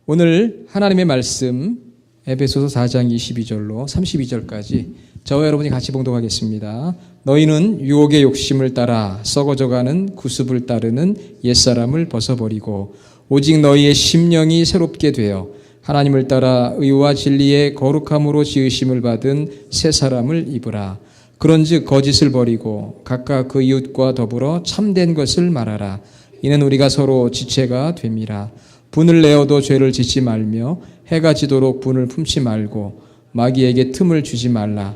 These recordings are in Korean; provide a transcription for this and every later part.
오늘 하나님의 말씀 에베소서 4장 22절로 32절까지 저와 여러분이 같이 봉독하겠습니다. 너희는 유혹의 욕심을 따라 썩어져가는 구습을 따르는 옛사람을 벗어버리고 오직 너희의 심령이 새롭게 되어 하나님을 따라 의와 진리의 거룩함으로 지으심을 받은 새 사람을 입으라. 그런즉 거짓을 버리고 각각 그 이웃과 더불어 참된 것을 말하라. 이는 우리가 서로 지체가 됨이라. 분을 내어도 죄를 짓지 말며 해가 지도록 분을 품지 말고 마귀에게 틈을 주지 말라.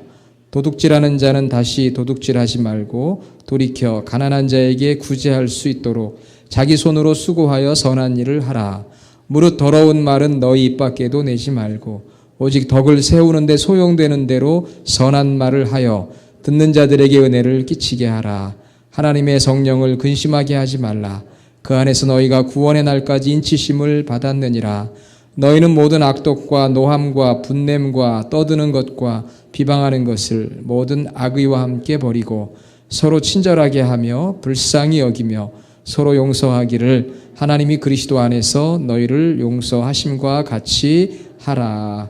도둑질하는 자는 다시 도둑질하지 말고 돌이켜 가난한 자에게 구제할 수 있도록 자기 손으로 수고하여 선한 일을 하라. 무릇 더러운 말은 너희 입 밖에도 내지 말고 오직 덕을 세우는 데 소용되는 대로 선한 말을 하여 듣는 자들에게 은혜를 끼치게 하라. 하나님의 성령을 근심하게 하지 말라. 그 안에서 너희가 구원의 날까지 인치심을 받았느니라. 너희는 모든 악독과 노함과 분냄과 떠드는 것과 비방하는 것을 모든 악의와 함께 버리고 서로 친절하게 하며 불쌍히 여기며 서로 용서하기를 하나님이 그리스도 안에서 너희를 용서하심과 같이 하라.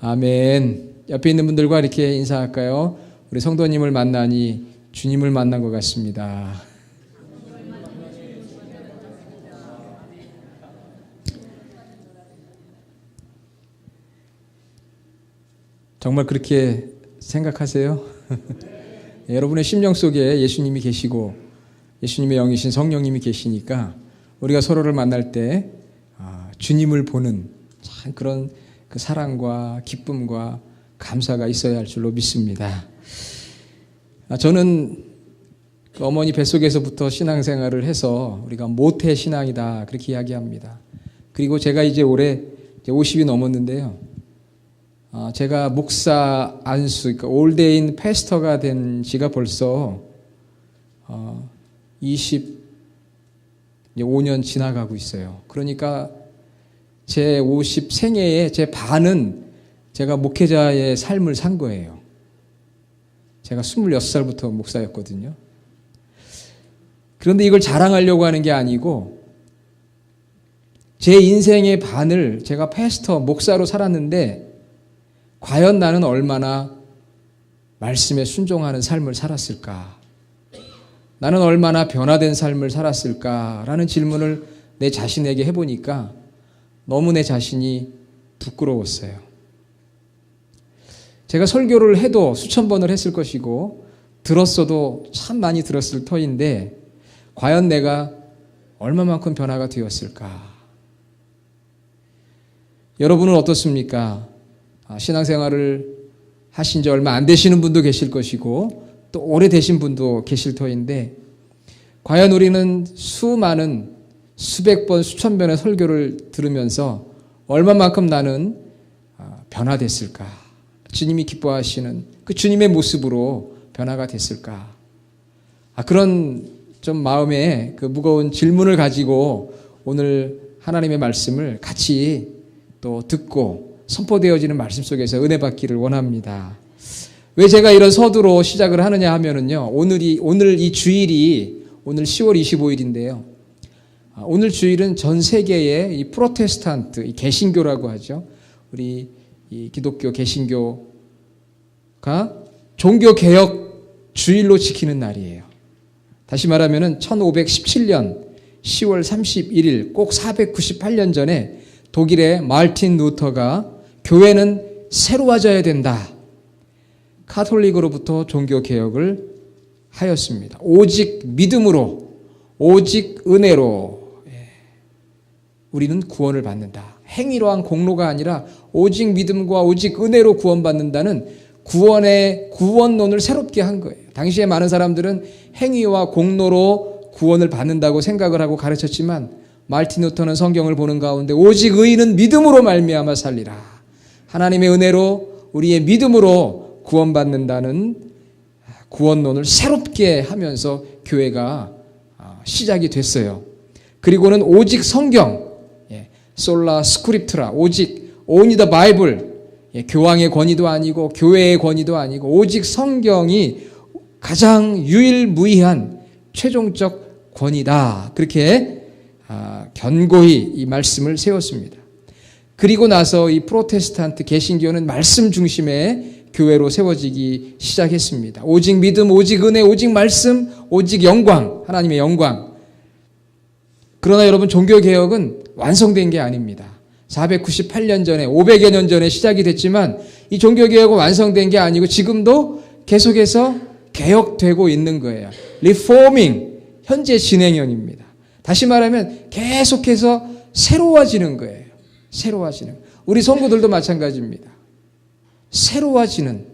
아멘. 옆에 있는 분들과 이렇게 인사할까요? 우리 성도님을 만나니 주님을 만난 것 같습니다. 정말 그렇게 생각하세요? 여러분의 심령 속에 예수님이 계시고 예수님의 영이신 성령님이 계시니까 우리가 서로를 만날 때 주님을 보는 참 그런 그 사랑과 기쁨과 감사가 있어야 할 줄로 믿습니다. 저는 그 어머니 뱃속에서부터 신앙생활을 해서 우리가 모태 신앙이다 그렇게 이야기합니다. 그리고 제가 이제 올해 50이 넘었는데요. 제가 목사 안수, 그러니까 올데인 패스터가 된 지가 벌써 25년 지나가고 있어요. 그러니까 제 50생애에 제 반은 제가 목회자의 삶을 산 거예요. 제가 26살부터 목사였거든요. 그런데 이걸 자랑하려고 하는 게 아니고 제 인생의 반을 제가 패스터, 목사로 살았는데 과연 나는 얼마나 말씀에 순종하는 삶을 살았을까? 나는 얼마나 변화된 삶을 살았을까라는 질문을 내 자신에게 해보니까 너무 내 자신이 부끄러웠어요. 제가 설교를 해도 수천 번을 했을 것이고 들었어도 참 많이 들었을 터인데 과연 내가 얼마만큼 변화가 되었을까? 여러분은 어떻습니까? 신앙생활을 하신 지 얼마 안 되시는 분도 계실 것이고 또 오래되신 분도 계실 터인데 과연 우리는 수많은 수백 번 수천 번의 설교를 들으면서 얼마만큼 나는 변화됐을까? 주님이 기뻐하시는 그 주님의 모습으로 변화가 됐을까? 그런 좀 마음에 그 무거운 질문을 가지고 오늘 하나님의 말씀을 같이 또 듣고 선포되어지는 말씀 속에서 은혜 받기를 원합니다. 왜 제가 이런 서두로 시작을 하느냐 하면은요, 오늘 이 주일이 오늘 10월 25일인데요. 오늘 주일은 전 세계의 이 프로테스탄트, 이 개신교라고 하죠. 우리 이 기독교 개신교가 종교개혁 주일로 지키는 날이에요. 다시 말하면은 1517년 10월 31일 꼭 498년 전에 독일의 마르틴 루터가 교회는 새로워져야 된다. 카톨릭으로부터 종교개혁을 하였습니다. 오직 믿음으로, 오직 은혜로 우리는 구원을 받는다. 행위로 한 공로가 아니라 오직 믿음과 오직 은혜로 구원받는다는 구원론을 새롭게 한 거예요. 당시에 많은 사람들은 행위와 공로로 구원을 받는다고 생각을 하고 가르쳤지만 마르틴 루터는 성경을 보는 가운데 오직 의인은 믿음으로 말미암아 살리라. 하나님의 은혜로 우리의 믿음으로 구원받는다는 구원론을 새롭게 하면서 교회가 시작이 됐어요. 그리고는 오직 성경, 솔라 스크립트라, 오직 only the Bible, 교황의 권위도 아니고 교회의 권위도 아니고 오직 성경이 가장 유일무이한 최종적 권위다. 그렇게 견고히 이 말씀을 세웠습니다. 그리고 나서 이 프로테스탄트 개신교는 말씀 중심의 교회로 세워지기 시작했습니다. 오직 믿음, 오직 은혜, 오직 말씀, 오직 영광, 하나님의 영광. 그러나 여러분, 종교개혁은 완성된 게 아닙니다. 498년 전에, 500여 년 전에 시작이 됐지만 이 종교개혁은 완성된 게 아니고 지금도 계속해서 개혁되고 있는 거예요. 리포밍, 현재 진행형입니다. 다시 말하면 계속해서 새로워지는 거예요. 새로워지는. 우리 성도들도 마찬가지입니다. 새로워지는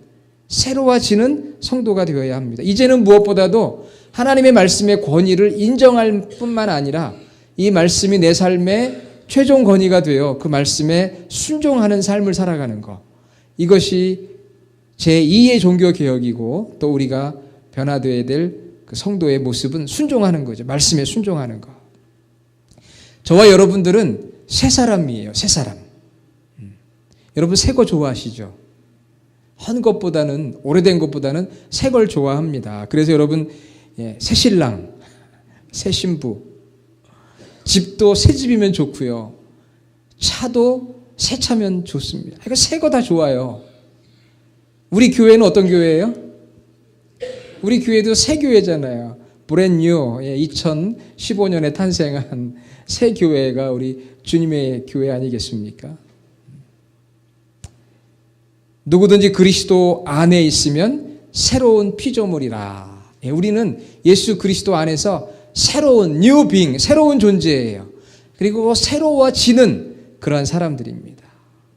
성도가 되어야 합니다. 이제는 무엇보다도 하나님의 말씀의 권위를 인정할 뿐만 아니라 이 말씀이 내 삶의 최종 권위가 되어 그 말씀에 순종하는 삶을 살아가는 것. 이것이 제2의 종교개혁이고 또 우리가 변화되어야 될 그 성도의 모습은 순종하는 거죠. 말씀에 순종하는 것. 저와 여러분들은 새 사람이에요. 새 사람. 여러분 새 거 좋아하시죠? 한 것보다는, 오래된 것보다는 새 걸 좋아합니다. 그래서 여러분, 새 신랑, 새 신부, 집도 새 집이면 좋고요. 차도 새 차면 좋습니다. 그러니까 새 거 다 좋아요. 우리 교회는 어떤 교회예요? 우리 교회도 새 교회잖아요. 브랜뉴, 2015년에 탄생한 새 교회가 우리 주님의 교회 아니겠습니까? 누구든지 그리스도 안에 있으면 새로운 피조물이라. 우리는 예수 그리스도 안에서 새로운 new being, 새로운 존재예요. 그리고 새로워지는 그러한 사람들입니다.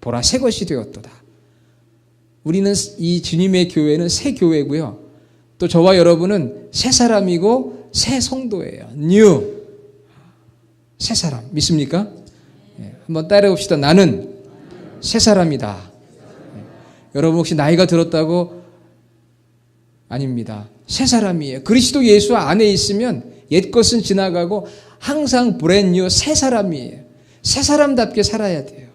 보라, 새 것이 되었도다. 우리는 이 주님의 교회는 새 교회고요. 또 저와 여러분은 새 사람이고 새 성도예요. new, 새 사람. 믿습니까? 한번 따라해 봅시다. 나는 새 사람이다. 여러분 혹시 나이가 들었다고? 아닙니다. 새 사람이에요. 그리스도 예수 안에 있으면 옛 것은 지나가고 항상 브랜뉴 새 사람이에요. 새 사람답게 살아야 돼요.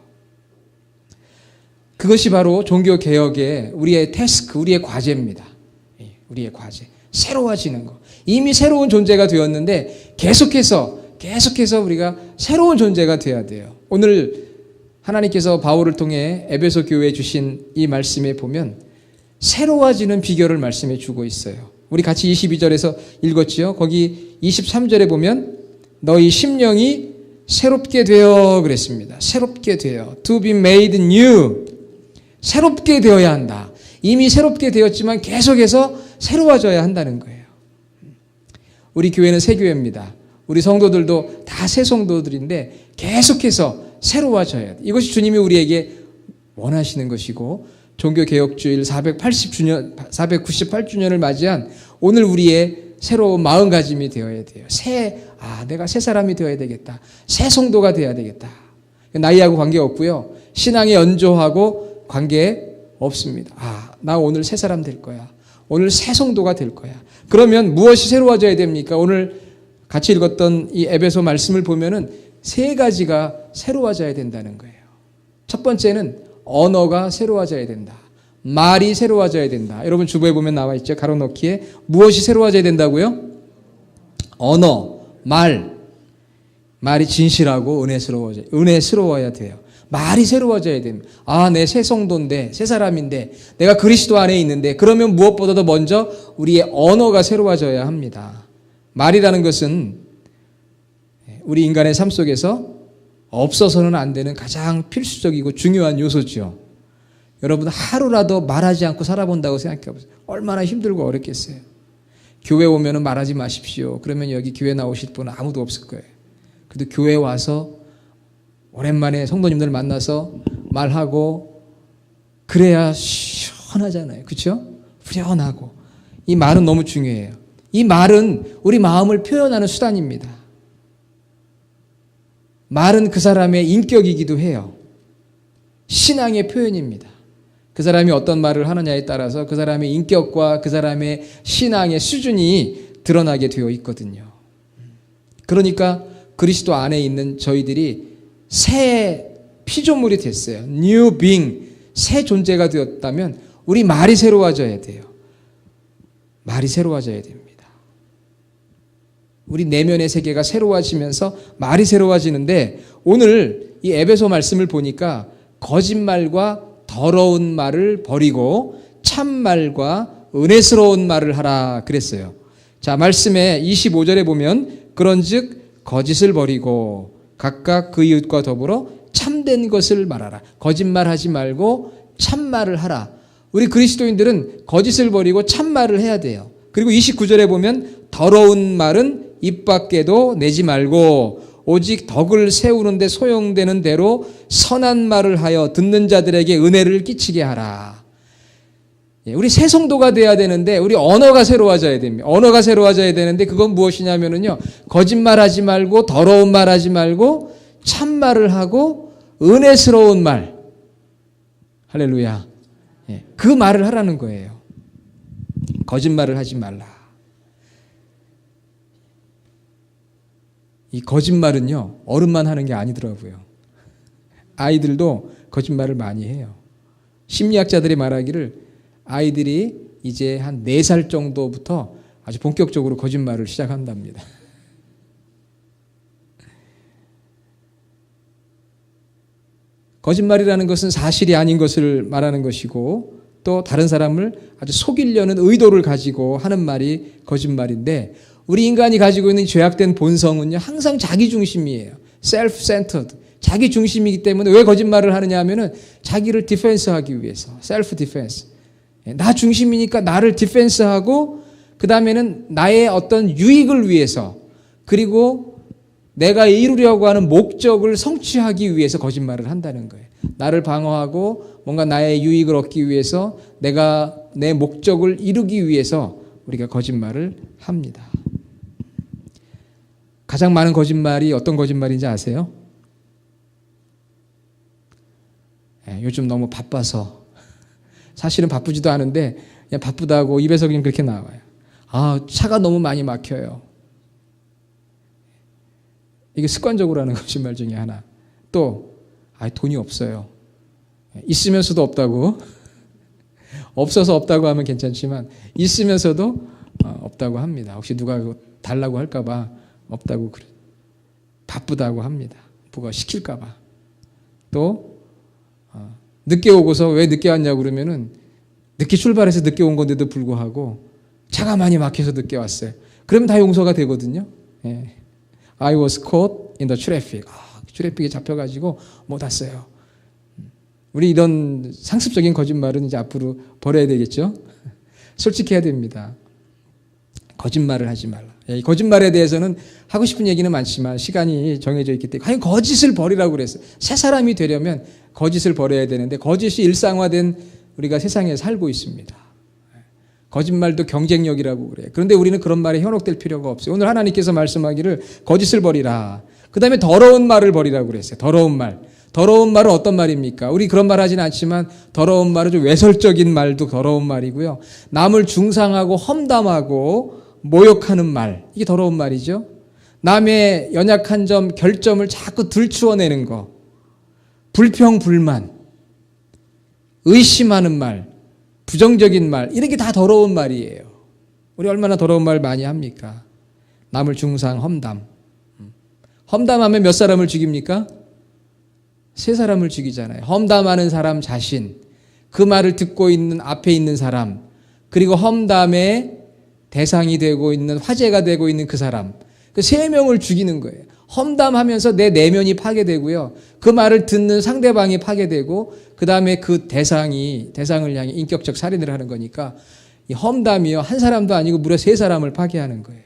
그것이 바로 종교개혁의 우리의 태스크, 우리의 과제입니다. 우리의 과제. 새로워지는 것. 이미 새로운 존재가 되었는데 계속해서 우리가 새로운 존재가 되어야 돼요. 오늘 하나님께서 바울을 통해 에베소 교회에 주신 이 말씀에 보면 새로워지는 비결을 말씀해 주고 있어요. 우리 같이 22절에서 읽었지요. 거기 23절에 보면 너희 심령이 새롭게 되어 그랬습니다. 새롭게 되어. To be made new. 새롭게 되어야 한다. 이미 새롭게 되었지만 계속해서 새로워져야 한다는 거예요. 우리 교회는 새 교회입니다. 우리 성도들도 다 새 성도들인데 계속해서 새로워져야 돼. 이것이 주님이 우리에게 원하시는 것이고 종교개혁주일 498주년을 맞이한 오늘 우리의 새로운 마음가짐이 되어야 돼요. 내가 새 사람이 되어야 되겠다. 새 성도가 되어야 되겠다. 나이하고 관계없고요. 신앙의 연조하고 관계없습니다. 나 오늘 새 사람 될 거야. 오늘 새 성도가 될 거야. 그러면 무엇이 새로워져야 됩니까? 오늘 같이 읽었던 이 에베소 말씀을 보면은 세 가지가 새로워져야 된다는 거예요. 첫 번째는 언어가 새로워져야 된다. 말이 새로워져야 된다. 여러분 주보에 보면 나와 있죠. 가로놓기에 무엇이 새로워져야 된다고요? 언어, 말이 진실하고 은혜스러워야 돼요. 말이 새로워져야 됩니다. 내 새 성도인데, 새 사람인데, 내가 그리스도 안에 있는데, 그러면 무엇보다도 먼저 우리의 언어가 새로워져야 합니다. 말이라는 것은 우리 인간의 삶 속에서 없어서는 안 되는 가장 필수적이고 중요한 요소죠. 여러분 하루라도 말하지 않고 살아본다고 생각해 보세요. 얼마나 힘들고 어렵겠어요. 교회 오면은 말하지 마십시오. 그러면 여기 교회 나오실 분은 아무도 없을 거예요. 그래도 교회 와서 오랜만에 성도님들 만나서 말하고 그래야 시원하잖아요. 그렇죠? 후련하고. 이 말은 너무 중요해요. 이 말은 우리 마음을 표현하는 수단입니다. 말은 그 사람의 인격이기도 해요. 신앙의 표현입니다. 그 사람이 어떤 말을 하느냐에 따라서 그 사람의 인격과 그 사람의 신앙의 수준이 드러나게 되어 있거든요. 그러니까 그리스도 안에 있는 저희들이 새 피조물이 됐어요. New being, 새 존재가 되었다면 우리 말이 새로워져야 돼요. 말이 새로워져야 됩니다. 우리 내면의 세계가 새로워지면서 말이 새로워지는데 오늘 이 에베소 말씀을 보니까 거짓말과 더러운 말을 버리고 참말과 은혜스러운 말을 하라 그랬어요. 자, 말씀에 25절에 보면 그런즉 거짓을 버리고 각각 그 이웃과 더불어 참된 것을 말하라. 거짓말하지 말고 참말을 하라. 우리 그리스도인들은 거짓을 버리고 참말을 해야 돼요. 그리고 29절에 보면 더러운 말은 입 밖에도 내지 말고 오직 덕을 세우는 데 소용되는 대로 선한 말을 하여 듣는 자들에게 은혜를 끼치게 하라. 우리 새 성도가 돼야 되는데 우리 언어가 새로워져야 됩니다. 언어가 새로워져야 되는데 그건 무엇이냐면요. 거짓말하지 말고 더러운 말하지 말고 참말을 하고 은혜스러운 말. 할렐루야. 그 말을 하라는 거예요. 거짓말을 하지 말라. 이 거짓말은요, 어른만 하는 게 아니더라고요. 아이들도 거짓말을 많이 해요. 심리학자들이 말하기를 아이들이 이제 한 4살 정도부터 아주 본격적으로 거짓말을 시작한답니다. 거짓말이라는 것은 사실이 아닌 것을 말하는 것이고 또 다른 사람을 아주 속이려는 의도를 가지고 하는 말이 거짓말인데 우리 인간이 가지고 있는 죄악된 본성은요 항상 자기 중심이에요. self-centered. 자기 중심이기 때문에 왜 거짓말을 하느냐 하면은 자기를 디펜스하기 위해서. self defense. 나 중심이니까 나를 디펜스하고 그 다음에는 나의 어떤 유익을 위해서 그리고 내가 이루려고 하는 목적을 성취하기 위해서 거짓말을 한다는 거예요. 나를 방어하고 뭔가 나의 유익을 얻기 위해서 내가 내 목적을 이루기 위해서 우리가 거짓말을 합니다. 가장 많은 거짓말이 어떤 거짓말인지 아세요? 요즘 너무 바빠서 사실은 바쁘지도 않은데 그냥 바쁘다고 입에서 그냥 그렇게 나와요. 차가 너무 많이 막혀요. 이게 습관적으로 하는 거짓말 중에 하나. 또 돈이 없어요. 있으면서도 없다고. 없어서 없다고 하면 괜찮지만 있으면서도 없다고 합니다. 혹시 누가 달라고 할까 봐 없다고 그래. 바쁘다고 합니다. 누가 시킬까 봐. 또 늦게 오고서 왜 늦게 왔냐고 그러면은 늦게 출발해서 늦게 온 건데도 불구하고 차가 많이 막혀서 늦게 왔어요. 그러면 다 용서가 되거든요. I was caught in the traffic. 트래픽에 잡혀가지고 못 왔어요. 우리 이런 상습적인 거짓말은 이제 앞으로 버려야 되겠죠? 솔직해야 됩니다. 거짓말을 하지 말라. 이 거짓말에 대해서는 하고 싶은 얘기는 많지만 시간이 정해져 있기 때문에 과연 거짓을 버리라고 그랬어요. 새 사람이 되려면 거짓을 버려야 되는데 거짓이 일상화된 우리가 세상에 살고 있습니다. 거짓말도 경쟁력이라고 그래요. 그런데 우리는 그런 말에 현혹될 필요가 없어요. 오늘 하나님께서 말씀하기를 거짓을 버리라. 그 다음에 더러운 말을 버리라고 그랬어요. 더러운 말. 더러운 말은 어떤 말입니까? 우리 그런 말 하진 않지만 더러운 말은 좀 외설적인 말도 더러운 말이고요. 남을 중상하고 험담하고 모욕하는 말. 이게 더러운 말이죠. 남의 연약한 점, 결점을 자꾸 들추어내는 거. 불평, 불만. 의심하는 말. 부정적인 말. 이런 게 다 더러운 말이에요. 우리 얼마나 더러운 말 많이 합니까? 남을 중상, 험담. 험담하면 몇 사람을 죽입니까? 3사람을 죽이잖아요. 험담하는 사람 자신, 그 말을 듣고 있는 앞에 있는 사람, 그리고 험담의 대상이 되고 있는 화제가 되고 있는 그 사람, 그 3명을 죽이는 거예요. 험담하면서 내 내면이 파괴되고요. 그 말을 듣는 상대방이 파괴되고 그 다음에 그 대상을 향해 인격적 살인을 하는 거니까 이 험담이요. 한 사람도 아니고 무려 3사람을 파괴하는 거예요.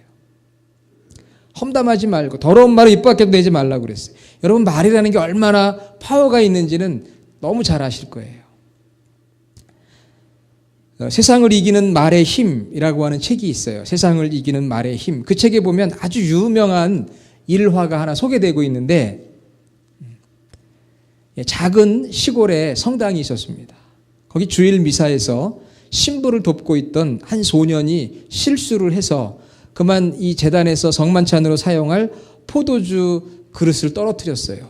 험담하지 말고 더러운 말을 입 밖에 내지 말라고 그랬어요. 여러분 말이라는 게 얼마나 파워가 있는지는 너무 잘 아실 거예요. 세상을 이기는 말의 힘이라고 하는 책이 있어요. 세상을 이기는 말의 힘. 그 책에 보면 아주 유명한 일화가 하나 소개되고 있는데 작은 시골에 성당이 있었습니다. 거기 주일 미사에서 신부를 돕고 있던 한 소년이 실수를 해서 그만 이 제단에서 성만찬으로 사용할 포도주 그릇을 떨어뜨렸어요.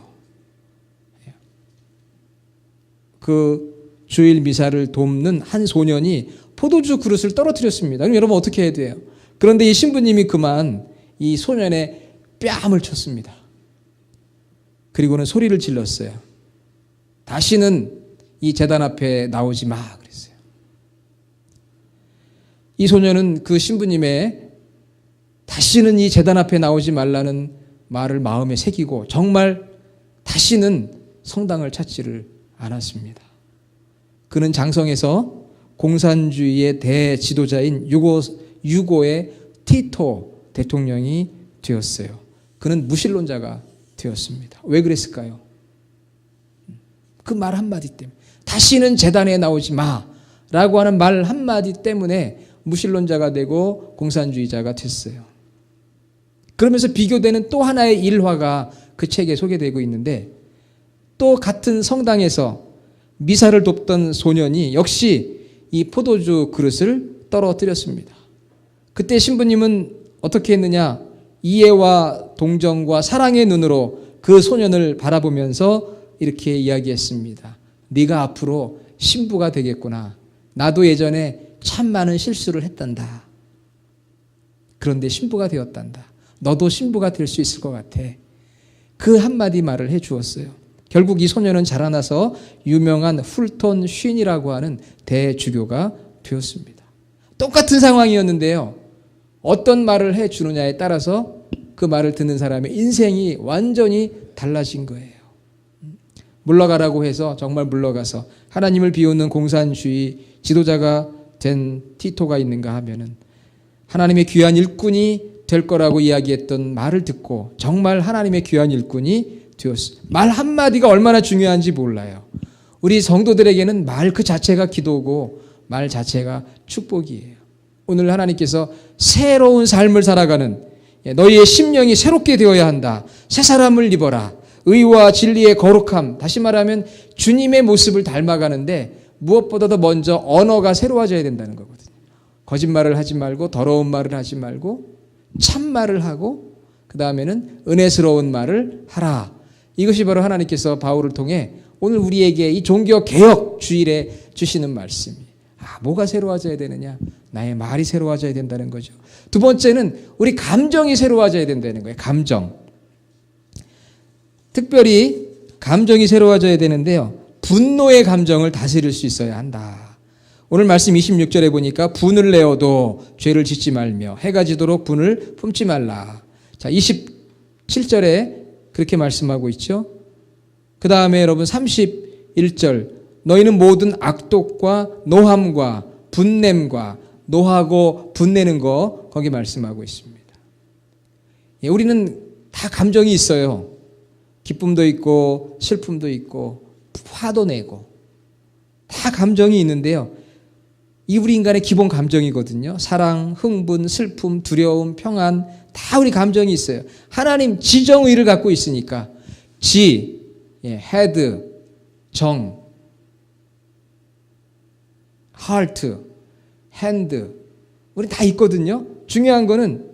그 주일 미사를 돕는 한 소년이 포도주 그릇을 떨어뜨렸습니다. 그럼 여러분 어떻게 해야 돼요? 그런데 이 신부님이 그만 이 소년의 뺨을 쳤습니다. 그리고는 소리를 질렀어요. 다시는 이 제단 앞에 나오지 마 그랬어요. 이 소녀는 그 신부님의 다시는 이 제단 앞에 나오지 말라는 말을 마음에 새기고 정말 다시는 성당을 찾지를 않았습니다. 그는 장성에서 공산주의의 대지도자인 유고의 티토 대통령이 되었어요. 그는 무신론자가 되었습니다. 왜 그랬을까요? 그 말 한마디 때문에. 다시는 제단에 나오지 마라고 하는 말 한마디 때문에 무신론자가 되고 공산주의자가 됐어요. 그러면서 비교되는 또 하나의 일화가 그 책에 소개되고 있는데, 또 같은 성당에서 미사를 돕던 소년이 역시 이 포도주 그릇을 떨어뜨렸습니다. 그때 신부님은 어떻게 했느냐? 이해와 동정과 사랑의 눈으로 그 소년을 바라보면서 이렇게 이야기했습니다. 네가 앞으로 신부가 되겠구나. 나도 예전에 참 많은 실수를 했단다. 그런데 신부가 되었단다. 너도 신부가 될 수 있을 것 같아. 그 한마디 말을 해 주었어요. 결국 이 소년은 자라나서 유명한 풀톤 쉰이라고 하는 대주교가 되었습니다. 똑같은 상황이었는데요. 어떤 말을 해 주느냐에 따라서 그 말을 듣는 사람의 인생이 완전히 달라진 거예요. 물러가라고 해서 정말 물러가서 하나님을 비웃는 공산주의 지도자가 된 티토가 있는가 하면은 하나님의 귀한 일꾼이 될 거라고 이야기했던 말을 듣고 정말 하나님의 귀한 일꾼이 되었어요. 말 한마디가 얼마나 중요한지 몰라요. 우리 성도들에게는 말 그 자체가 기도고 말 자체가 축복이에요. 오늘 하나님께서 새로운 삶을 살아가는, 너희의 심령이 새롭게 되어야 한다. 새 사람을 입어라. 의와 진리의 거룩함, 다시 말하면 주님의 모습을 닮아가는데 무엇보다도 먼저 언어가 새로워져야 된다는 거거든요. 거짓말을 하지 말고 더러운 말을 하지 말고 참말을 하고 그 다음에는 은혜스러운 말을 하라. 이것이 바로 하나님께서 바울을 통해 오늘 우리에게 이 종교개혁 주일에 주시는 말씀이에요. 뭐가 새로워져야 되느냐? 나의 말이 새로워져야 된다는 거죠. 두 번째는 우리 감정이 새로워져야 된다는 거예요. 감정. 특별히 감정이 새로워져야 되는데요. 분노의 감정을 다스릴 수 있어야 한다. 오늘 말씀 26절에 보니까 분을 내어도 죄를 짓지 말며 해가 지도록 분을 품지 말라. 자, 27절에 그렇게 말씀하고 있죠. 그 다음에 여러분 31절, 너희는 모든 악독과 노함과 분냄과 노하고 분내는 거 거기 말씀하고 있습니다. 우리는 다 감정이 있어요. 기쁨도 있고 슬픔도 있고 화도 내고 다 감정이 있는데요. 이 우리 인간의 기본 감정이거든요. 사랑, 흥분, 슬픔, 두려움, 평안 다 우리 감정이 있어요. 하나님 지정의를 갖고 있으니까 지, head, 정, heart, hand 우리 다 있거든요. 중요한 거는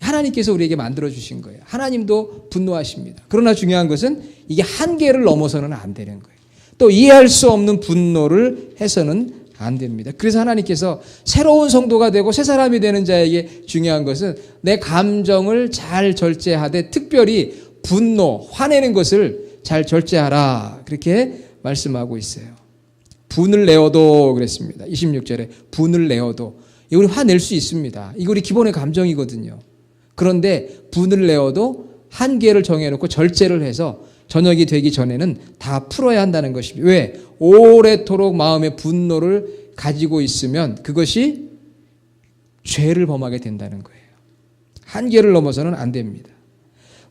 하나님께서 우리에게 만들어주신 거예요. 하나님도 분노하십니다. 그러나 중요한 것은 이게 한계를 넘어서는 안 되는 거예요. 또 이해할 수 없는 분노를 해서는 안 됩니다. 그래서 하나님께서 새로운 성도가 되고 새 사람이 되는 자에게 중요한 것은 내 감정을 잘 절제하되 특별히 분노, 화내는 것을 잘 절제하라. 그렇게 말씀하고 있어요. 분을 내어도 그랬습니다. 26절에 분을 내어도. 우리 화낼 수 있습니다. 이거 우리 기본의 감정이거든요. 그런데 분을 내어도 한계를 정해놓고 절제를 해서 저녁이 되기 전에는 다 풀어야 한다는 것입니다. 왜? 오래도록 마음의 분노를 가지고 있으면 그것이 죄를 범하게 된다는 거예요. 한계를 넘어서는 안 됩니다.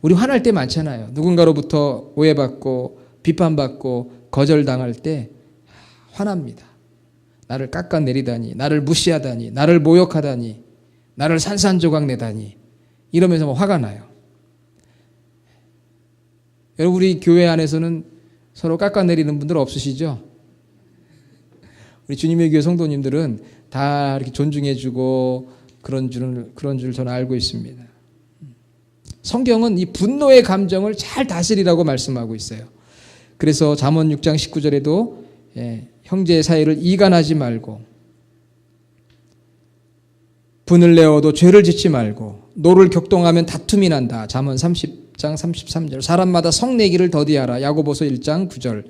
우리 화날 때 많잖아요. 누군가로부터 오해받고 비판받고 거절당할 때 화납니다. 나를 깎아내리다니, 나를 무시하다니, 나를 모욕하다니, 나를 산산조각 내다니 이러면서 화가 나요. 여러분 우리 교회 안에서는 서로 깎아내리는 분들 없으시죠? 우리 주님의 교회 성도님들은 다 이렇게 존중해주고 그런 줄 저는 알고 있습니다. 성경은 이 분노의 감정을 잘 다스리라고 말씀하고 있어요. 그래서 잠언 6장 19절에도 형제 사이를 이간하지 말고 분을 내어도 죄를 짓지 말고 노를 격동하면 다툼이 난다. 잠언 30장 33절 사람마다 성내기를 더디하라. 야고보서 1장 9절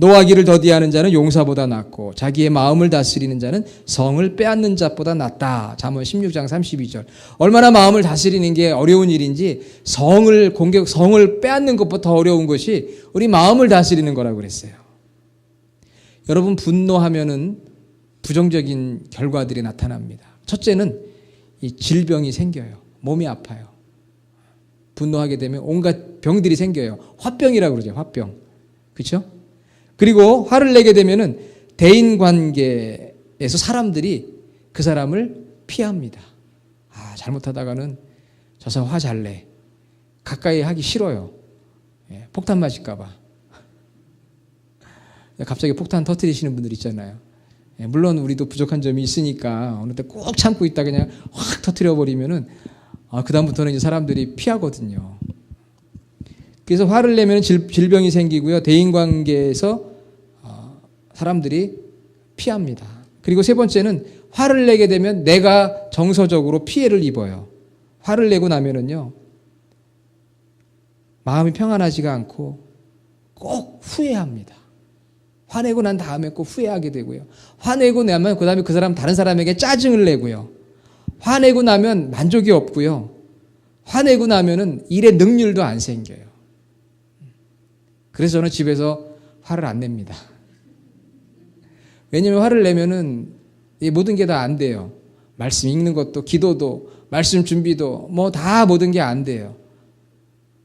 노하기를 더디하는 자는 용사보다 낫고 자기의 마음을 다스리는 자는 성을 빼앗는 자보다 낫다. 잠언 16장 32절. 얼마나 마음을 다스리는 게 어려운 일인지 성을 빼앗는 것보다 더 어려운 것이 우리 마음을 다스리는 거라고 그랬어요. 여러분, 분노하면은 부정적인 결과들이 나타납니다. 첫째는 이 질병이 생겨요. 몸이 아파요. 분노하게 되면 온갖 병들이 생겨요. 화병이라고 그러죠. 화병. 그렇죠? 그리고 화를 내게 되면은 대인 관계에서 사람들이 그 사람을 피합니다. 잘못하다가는 저 사람 화 잘 내. 가까이 하기 싫어요. 폭탄 맞을까 봐. 갑자기 폭탄 터뜨리시는 분들 있잖아요. 물론 우리도 부족한 점이 있으니까 어느 때 꼭 참고 있다 그냥 확 터뜨려 버리면은 그다음부터는 이제 사람들이 피하거든요. 그래서 화를 내면 질병이 생기고요. 대인관계에서 사람들이 피합니다. 그리고 세 번째는 화를 내게 되면 내가 정서적으로 피해를 입어요. 화를 내고 나면은요, 마음이 평안하지가 않고 꼭 후회합니다. 화내고 난 다음에 꼭 후회하게 되고요. 화내고 나면 그 다음에 그 사람 다른 사람에게 짜증을 내고요. 화내고 나면 만족이 없고요. 화내고 나면은 일의 능률도 안 생겨요. 그래서 저는 집에서 화를 안 냅니다. 왜냐하면 화를 내면은 모든 게 다 안 돼요. 말씀 읽는 것도, 기도도, 말씀 준비도 뭐 다 모든 게 안 돼요.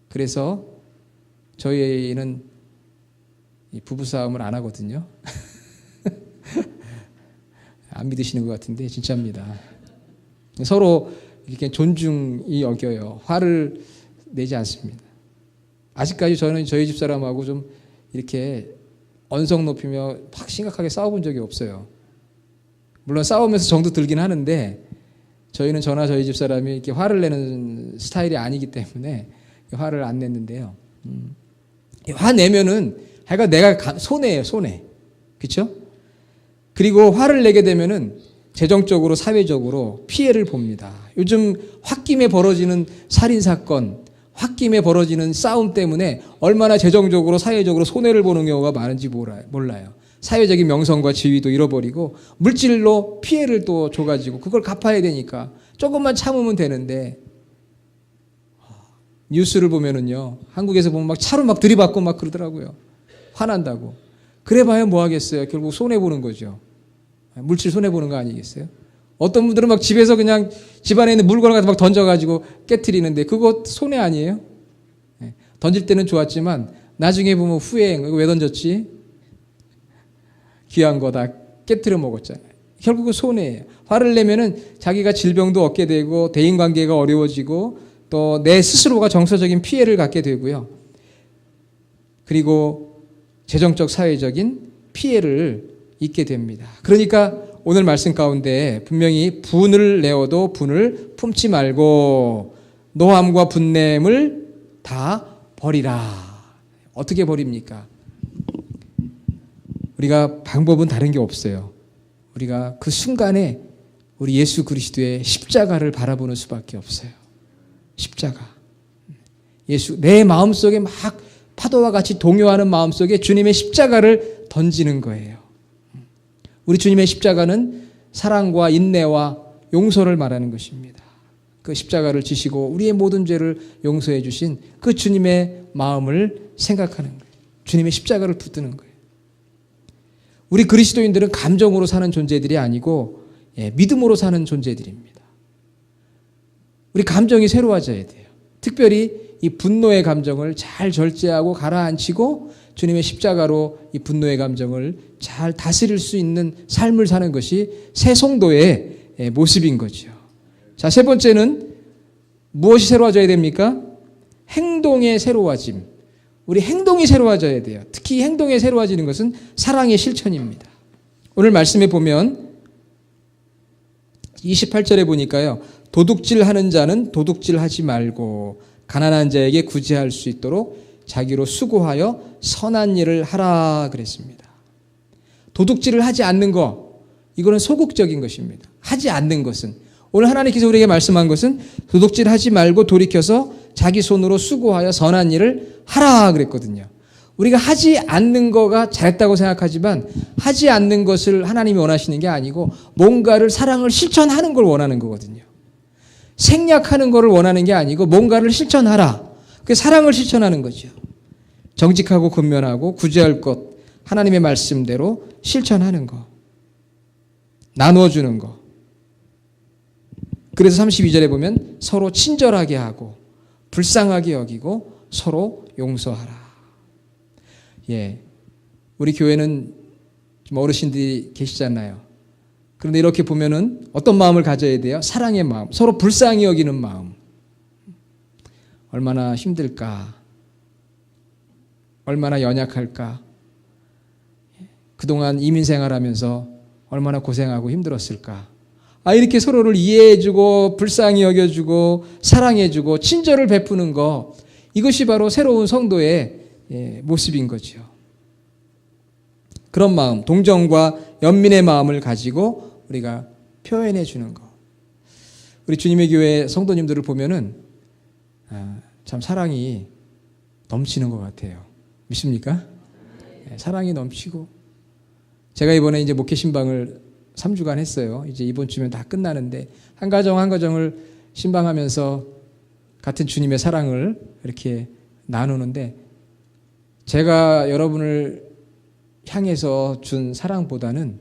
그래서 저희는 부부싸움을 안 하거든요. 안 믿으시는 것 같은데 진짜입니다. 서로 이렇게 존중이 여겨요. 화를 내지 않습니다. 아직까지 저는 저희 집 사람하고 좀 이렇게 언성 높이며 막 심각하게 싸워본 적이 없어요. 물론 싸우면서 정도 들긴 하는데 저희는 저나 저희 집 사람이 이렇게 화를 내는 스타일이 아니기 때문에 화를 안 냈는데요. 화 내면은 하여간 내가 손해예요, 손해. 그렇죠? 그리고 화를 내게 되면은 재정적으로, 사회적으로 피해를 봅니다. 요즘 홧김에 벌어지는 살인사건, 홧김에 벌어지는 싸움 때문에 얼마나 재정적으로, 사회적으로 손해를 보는 경우가 많은지 몰라요. 사회적인 명성과 지위도 잃어버리고 물질로 피해를 또 줘가지고 그걸 갚아야 되니까 조금만 참으면 되는데, 뉴스를 보면은요, 한국에서 보면 막 차로 막 들이받고 막 그러더라고요. 화난다고. 그래 봐야 뭐 하겠어요. 결국 손해보는 거죠. 물질 손해보는 거 아니겠어요? 어떤 분들은 막 집에서 그냥 집안에 있는 물건을 갖다 막 던져가지고 깨트리는데 그거 손해 아니에요? 던질 때는 좋았지만 나중에 보면 후회, 이거 왜 던졌지? 귀한 거 다 깨트려 먹었잖아요. 결국은 손해예요. 화를 내면은 자기가 질병도 얻게 되고 대인관계가 어려워지고 또 내 스스로가 정서적인 피해를 갖게 되고요. 그리고 재정적, 사회적인 피해를 입게 됩니다. 그러니까 오늘 말씀 가운데 분명히 분을 내어도 분을 품지 말고 노함과 분냄을 다 버리라. 어떻게 버립니까? 우리가 방법은 다른 게 없어요. 우리가 그 순간에 우리 예수 그리스도의 십자가를 바라보는 수밖에 없어요. 십자가. 예수, 내 마음속에 막 파도와 같이 동요하는 마음속에 주님의 십자가를 던지는 거예요. 우리 주님의 십자가는 사랑과 인내와 용서를 말하는 것입니다. 그 십자가를 지시고 우리의 모든 죄를 용서해 주신 그 주님의 마음을 생각하는 거예요. 주님의 십자가를 붙드는 거예요. 우리 그리스도인들은 감정으로 사는 존재들이 아니고 믿음으로 사는 존재들입니다. 우리 감정이 새로워져야 돼요. 특별히 이 분노의 감정을 잘 절제하고 가라앉히고 주님의 십자가로 이 분노의 감정을 잘 다스릴 수 있는 삶을 사는 것이 새 성도의 모습인 거죠. 자, 세 번째는 무엇이 새로워져야 됩니까? 행동의 새로워짐. 우리 행동이 새로워져야 돼요. 특히 행동이 새로워지는 것은 사랑의 실천입니다. 오늘 말씀에 보면 28절에 보니까요. 도둑질하는 자는 도둑질하지 말고 가난한 자에게 구제할 수 있도록 자기로 수고하여 선한 일을 하라 그랬습니다. 도둑질을 하지 않는 것, 이거는 소극적인 것입니다. 하지 않는 것은, 오늘 하나님께서 우리에게 말씀한 것은 도둑질하지 말고 돌이켜서 자기 손으로 수고하여 선한 일을 하라 그랬거든요. 우리가 하지 않는 거가 잘했다고 생각하지만 하지 않는 것을 하나님이 원하시는 게 아니고 뭔가를 사랑을 실천하는 걸 원하는 거거든요. 생략하는 거를 원하는 게 아니고 뭔가를 실천하라. 그게 사랑을 실천하는 거죠. 정직하고 근면하고 구제할 것, 하나님의 말씀대로 실천하는 거. 나눠주는 거. 그래서 32절에 보면 서로 친절하게 하고 불쌍하게 여기고 서로 용서하라. 예, 우리 교회는 좀 어르신들이 계시잖아요. 그런데 이렇게 보면은 어떤 마음을 가져야 돼요? 사랑의 마음, 서로 불쌍히 여기는 마음. 얼마나 힘들까? 얼마나 연약할까? 그동안 이민 생활하면서 얼마나 고생하고 힘들었을까? 이렇게 서로를 이해해주고 불쌍히 여겨주고 사랑해주고 친절을 베푸는 거, 이것이 바로 새로운 성도의 모습인 거죠. 그런 마음, 동정과 연민의 마음을 가지고 우리가 표현해 주는 거. 우리 주님의 교회 성도님들을 보면은 참 사랑이 넘치는 것 같아요. 믿습니까? 사랑이 넘치고. 제가 이번에 이제 목회 신방을 3주간 했어요. 이제 이번 주면 다 끝나는데 한 가정 한 가정을 신방하면서 같은 주님의 사랑을 이렇게 나누는데 제가 여러분을 향해서 준 사랑보다는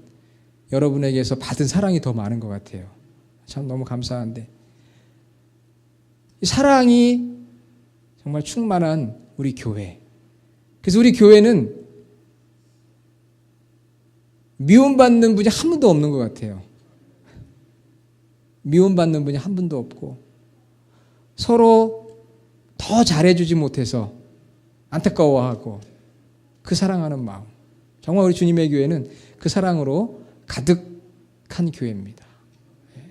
여러분에게서 받은 사랑이 더 많은 것 같아요. 참 너무 감사한데 이 사랑이 정말 충만한 우리 교회. 그래서 우리 교회는 미움받는 분이 한 분도 없는 것 같아요. 미움받는 분이 한 분도 없고 서로 더 잘해주지 못해서 안타까워하고 그 사랑하는 마음. 정말 우리 주님의 교회는 그 사랑으로 가득한 교회입니다.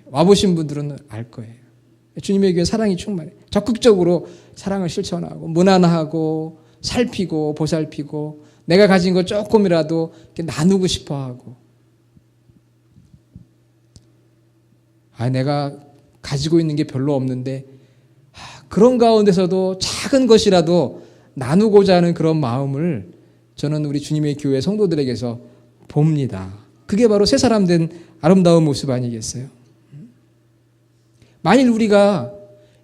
와보신 분들은 알 거예요. 주님의 교회 사랑이 충만해요. 적극적으로 사랑을 실천하고 무난하고 살피고 보살피고 내가 가진 거 조금이라도 나누고 싶어하고 내가 가지고 있는 게 별로 없는데 그런 가운데서도 작은 것이라도 나누고자 하는 그런 마음을 저는 우리 주님의 교회 성도들에게서 봅니다. 그게 바로 새 사람 된 아름다운 모습 아니겠어요? 만일 우리가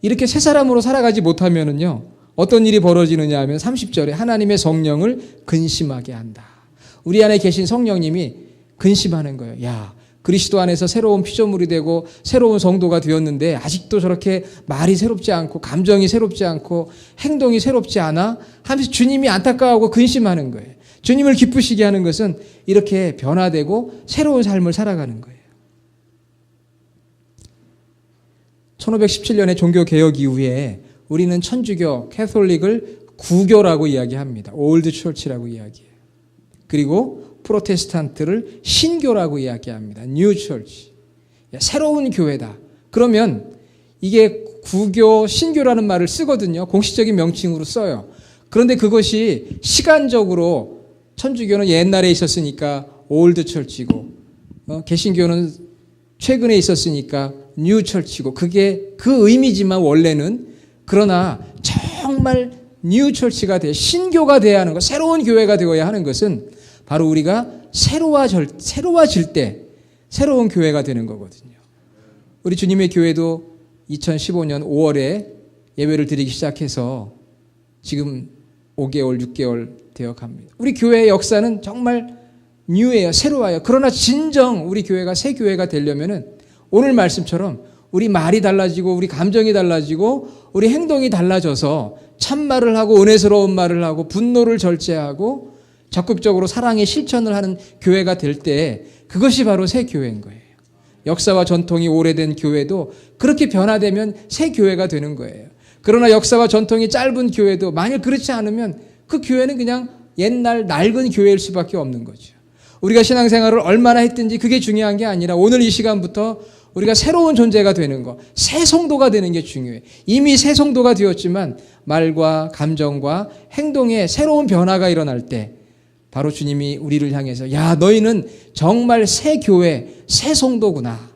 이렇게 새 사람으로 살아가지 못하면은요, 어떤 일이 벌어지느냐 하면 30절에 하나님의 성령을 근심하게 한다. 우리 안에 계신 성령님이 근심하는 거예요. 야, 그리스도 안에서 새로운 피조물이 되고 새로운 성도가 되었는데 아직도 저렇게 말이 새롭지 않고 감정이 새롭지 않고 행동이 새롭지 않아? 하면서 주님이 안타까워하고 근심하는 거예요. 주님을 기쁘시게 하는 것은 이렇게 변화되고 새로운 삶을 살아가는 거예요. 1517년에 종교개혁 이후에 우리는 천주교, 캐톨릭을 구교라고 이야기합니다. 올드 처치라고 이야기해요. 그리고 프로테스탄트를 신교라고 이야기합니다. 뉴 처치. 새로운 교회다. 그러면 이게 구교, 신교라는 말을 쓰거든요. 공식적인 명칭으로 써요. 그런데 그것이 시간적으로 천주교는 옛날에 있었으니까 올드 처치고 개신교는 최근에 있었으니까 뉴 처치고 그게 그 의미지만 원래는 그러나 정말 뉴 처치가 돼 신교가 돼야 하는 것, 새로운 교회가 되어야 하는 것은 바로 우리가 새로워질 때 새로운 교회가 되는 거거든요. 우리 주님의 교회도 2015년 5월에 예배를 드리기 시작해서 지금 5개월, 6개월 되어 갑니다. 우리 교회의 역사는 정말 뉴예요. 새로워요. 그러나 진정 우리 교회가 새 교회가 되려면은 오늘 말씀처럼 우리 말이 달라지고 우리 감정이 달라지고 우리 행동이 달라져서 참말을 하고 은혜스러운 말을 하고 분노를 절제하고 적극적으로 사랑의 실천을 하는 교회가 될 때 그것이 바로 새 교회인 거예요. 역사와 전통이 오래된 교회도 그렇게 변화되면 새 교회가 되는 거예요. 그러나 역사와 전통이 짧은 교회도 만약 그렇지 않으면 그 교회는 그냥 옛날 낡은 교회일 수밖에 없는 거죠. 우리가 신앙생활을 얼마나 했든지 그게 중요한 게 아니라 오늘 이 시간부터 우리가 새로운 존재가 되는 거, 새 성도가 되는 게 중요해. 이미 새 성도가 되었지만 말과 감정과 행동에 새로운 변화가 일어날 때 바로 주님이 우리를 향해서 야, 너희는 정말 새 교회, 새 성도구나.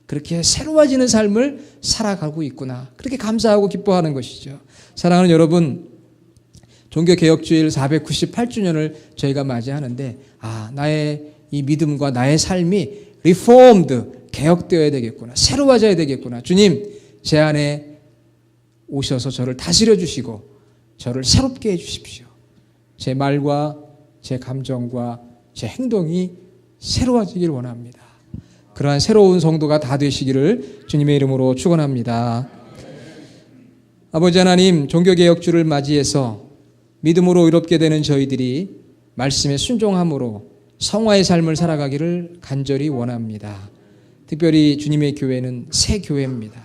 그렇게 새로워지는 삶을 살아가고 있구나. 그렇게 감사하고 기뻐하는 것이죠. 사랑하는 여러분, 종교개혁주일 498주년을 저희가 맞이하는데 나의 이 믿음과 나의 삶이 리폼드, 개혁되어야 되겠구나, 새로워져야 되겠구나. 주님, 제 안에 오셔서 저를 다스려 주시고 저를 새롭게 해 주십시오. 제 말과 제 감정과 제 행동이 새로워지길 원합니다. 그러한 새로운 성도가 다 되시기를 주님의 이름으로 축원합니다. 아버지 하나님, 종교개혁주를 맞이해서 믿음으로 의롭게 되는 저희들이 말씀에 순종함으로 성화의 삶을 살아가기를 간절히 원합니다. 특별히 주님의 교회는 새 교회입니다.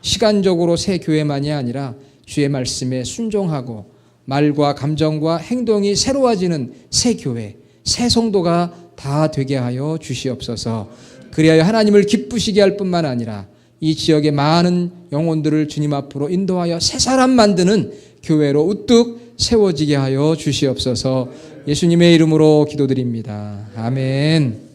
시간적으로 새 교회만이 아니라 주의 말씀에 순종하고 말과 감정과 행동이 새로워지는 새 교회, 새 성도가 다 되게 하여 주시옵소서. 그리하여 하나님을 기쁘시게 할 뿐만 아니라 이 지역의 많은 영혼들을 주님 앞으로 인도하여 새 사람 만드는 교회로 우뚝 세워지게 하여 주시옵소서. 예수님의 이름으로 기도드립니다. 아멘.